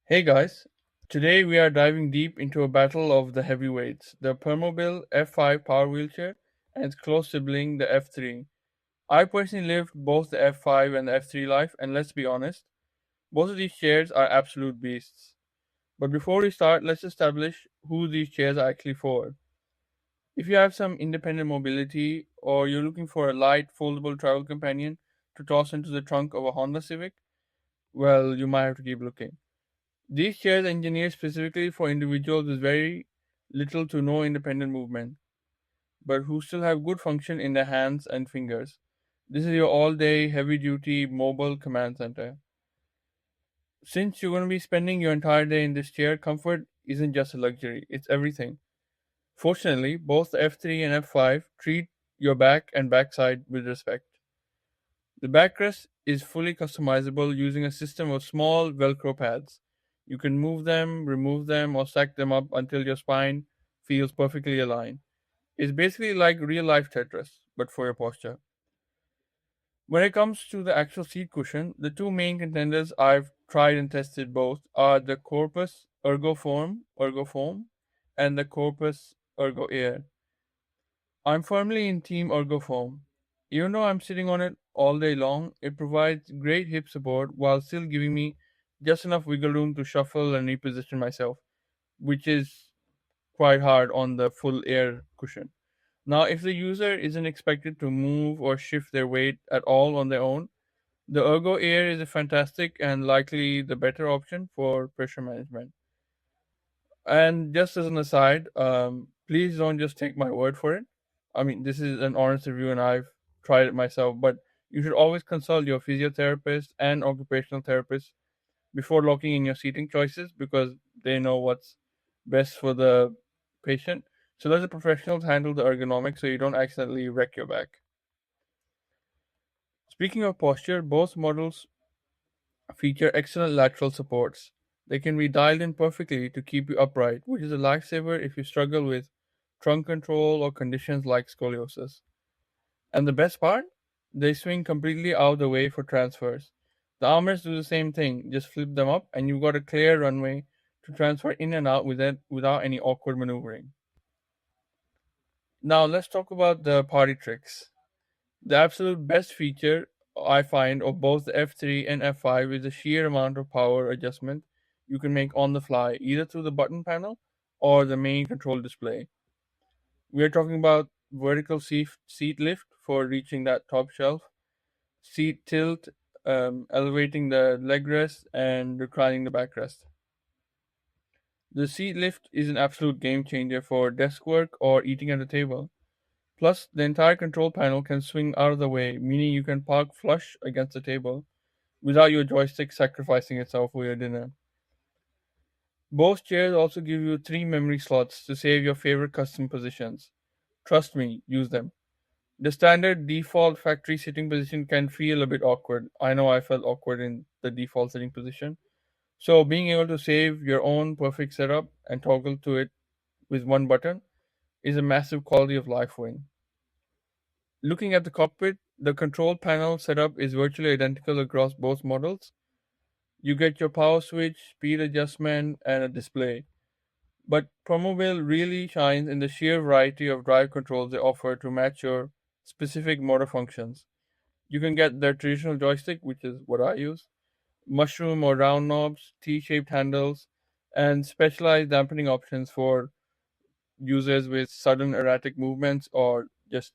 Hey guys, today we are diving deep into a battle of the heavyweights, the Permobil F5 power wheelchair and its close sibling, the F3. I personally lived both the F5 and the F3 life, and let's be honest, both of these chairs are absolute beasts. But before we start, let's establish who these chairs are actually for. If you have some independent mobility or you're looking for a light, foldable travel companion to toss into the trunk of a Honda Civic, well, you might have to keep looking. These chairs are engineered specifically for individuals with very little to no independent movement, but who still have good function in their hands and fingers. This is your all day, heavy duty mobile command center. Since you're going to be spending your entire day in this chair, comfort isn't just a luxury, it's everything. Fortunately, both the F3 and F5 treat your back and backside with respect. The backrest is fully customizable using a system of small Velcro pads. You can move them, remove them, or stack them up until your spine feels perfectly aligned. It's basically like real life Tetris, but for your posture. When it comes to the actual seat cushion, the two main contenders I've tried and tested both are the Corpus Ergo Foam, and the Corpus Ergo Air. I'm firmly in Team Ergofoam. Even though I'm sitting on it all day long, it provides great hip support while still giving me just enough wiggle room to shuffle and reposition myself, which is quite hard on the full air cushion. Now, if the user isn't expected to move or shift their weight at all on their own, the Ergo Air is a fantastic and likely the better option for pressure management. And just as an aside, please don't just take my word for it. I mean, this is an honest review and I've tried it myself, but you should always consult your physiotherapist and occupational therapist before locking in your seating choices because they know what's best for the patient. So let the professionals handle the ergonomics so you don't accidentally wreck your back. Speaking of posture, both models feature excellent lateral supports. They can be dialed in perfectly to keep you upright, which is a lifesaver if you struggle with trunk control or conditions like scoliosis. And the best part? They swing completely out of the way for transfers. The armrests do the same thing, just flip them up and you've got a clear runway to transfer in and out without any awkward maneuvering. Now let's talk about the party tricks. The absolute best feature I find of both the F3 and F5 is the sheer amount of power adjustment you can make on the fly, either through the button panel or the main control display. We are talking about vertical seat lift for reaching that top shelf, seat tilt, elevating the leg rest, and reclining the backrest. The seat lift is an absolute game changer for desk work or eating at a table. Plus, the entire control panel can swing out of the way, meaning you can park flush against the table without your joystick sacrificing itself for your dinner. Both chairs also give you three memory slots to save your favorite custom positions. Trust me, use them. The standard default factory sitting position can feel a bit awkward. I know I felt awkward in the default sitting position. So, being able to save your own perfect setup and toggle to it with one button is a massive quality of life win. Looking at the cockpit, the control panel setup is virtually identical across both models. You get your power switch, speed adjustment, and a display. But Promobile really shines in the sheer variety of drive controls they offer to match your specific motor functions. You can get their traditional joystick, which is what I use, mushroom or round knobs, T shaped handles, and specialized dampening options for users with sudden erratic movements or just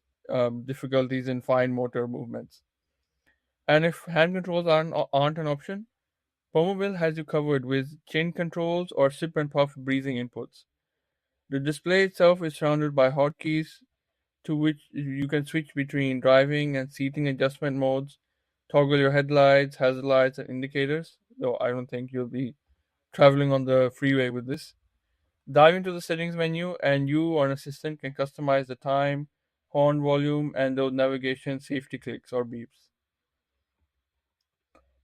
difficulties in fine motor movements. And if hand controls aren't an option, Permobil has you covered with chin controls or sip and puff breathing inputs. The display itself is surrounded by hotkeys to which you can switch between driving and seating adjustment modes, toggle your headlights, hazard lights, and indicators, though I don't think you'll be traveling on the freeway with this. Dive into the settings menu, and you or an assistant can customize the time, horn volume, and those navigation safety clicks or beeps.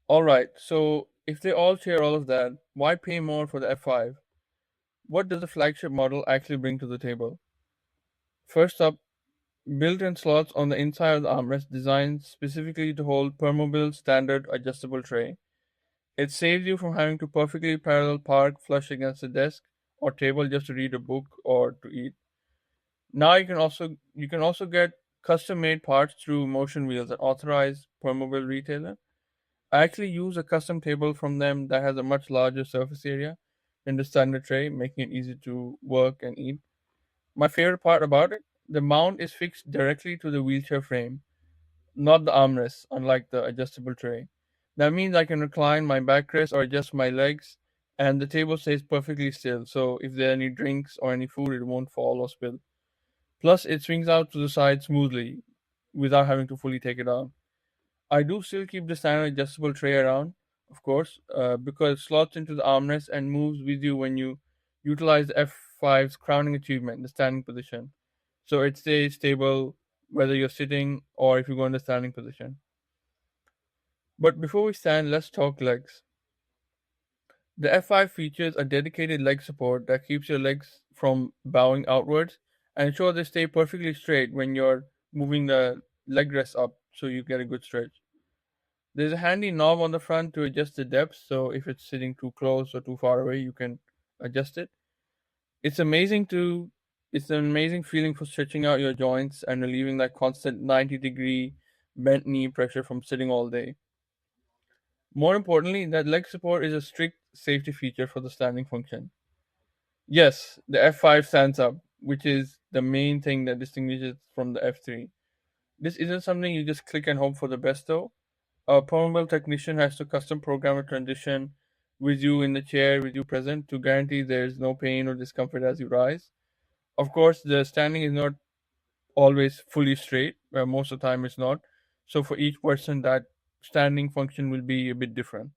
Alright, so if they all share all of that, why pay more for the F5? What does the flagship model actually bring to the table? First up, built-in slots on the inside of the armrest designed specifically to hold Permobil's standard adjustable tray. It saves you from having to perfectly parallel park flush against the desk or table just to read a book or to eat. Now you can also get custom made parts through Motion Wheels, an authorized Permobil retailer. I actually use a custom table from them that has a much larger surface area than the standard tray, making it easy to work and eat. My favorite part about it, the mount is fixed directly to the wheelchair frame, not the armrest, unlike the adjustable tray. That means I can recline my backrest or adjust my legs, and the table stays perfectly still, so if there are any drinks or any food, it won't fall or spill. Plus, it swings out to the side smoothly without having to fully take it out. I do still keep the standard adjustable tray around, of course, because it slots into the armrest and moves with you when you utilize the F5's crowning achievement, the standing position. So it stays stable whether you're sitting or if you go in the standing position. But before we stand, let's talk legs. The F5 features a dedicated leg support that keeps your legs from bowing outwards and ensures they stay perfectly straight when you're moving the leg rest up so you get a good stretch. There's a handy knob on the front to adjust the depth, so if it's sitting too close or too far away, you can adjust it. It's amazing to it's an amazing feeling for stretching out your joints and relieving that constant 90-degree bent knee pressure from sitting all day. More importantly, that leg support is a strict safety feature for the standing function. Yes, the F5 stands up, which is the main thing that distinguishes it from the F3. This isn't something you just click and hope for the best though. A Permobil technician has to custom program a transition with you in the chair with you present to guarantee there is no pain or discomfort as you rise. Of course, the standing is not always fully straight, most of the time it's not. So for each person, that standing function will be a bit different.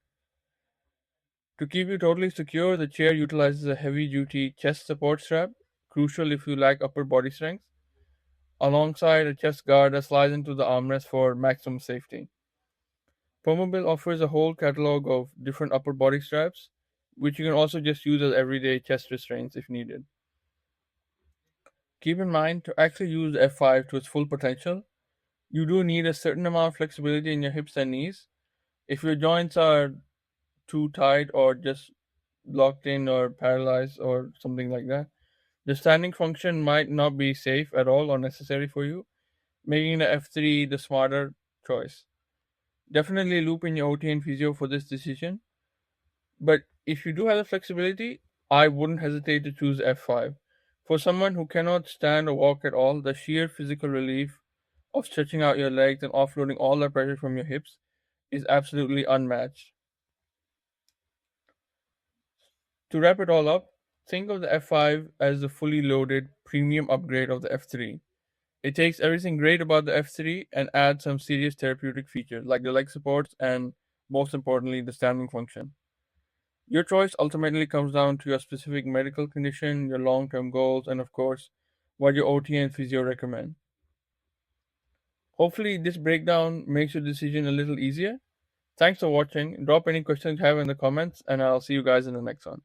To keep you totally secure, the chair utilizes a heavy duty chest support strap, crucial if you lack upper body strength, alongside a chest guard that slides into the armrest for maximum safety. Permobil offers a whole catalog of different upper body straps, which you can also just use as everyday chest restraints if needed. Keep in mind, to actually use the F5 to its full potential, you do need a certain amount of flexibility in your hips and knees. If your joints are too tight or just locked in or paralyzed or something like that, the standing function might not be safe at all or necessary for you, making the F3 the smarter choice. Definitely loop in your OT and physio for this decision. But if you do have the flexibility, I wouldn't hesitate to choose F5. For someone who cannot stand or walk at all, the sheer physical relief of stretching out your legs and offloading all the pressure from your hips is absolutely unmatched. To wrap it all up, think of the F5 as the fully loaded premium upgrade of the F3. It takes everything great about the F3 and adds some serious therapeutic features like the leg supports and, most importantly, the standing function. Your choice ultimately comes down to your specific medical condition, your long term goals, and of course, what your OT and physio recommend. Hopefully, this breakdown makes your decision a little easier. Thanks for watching. Drop any questions you have in the comments, and I'll see you guys in the next one.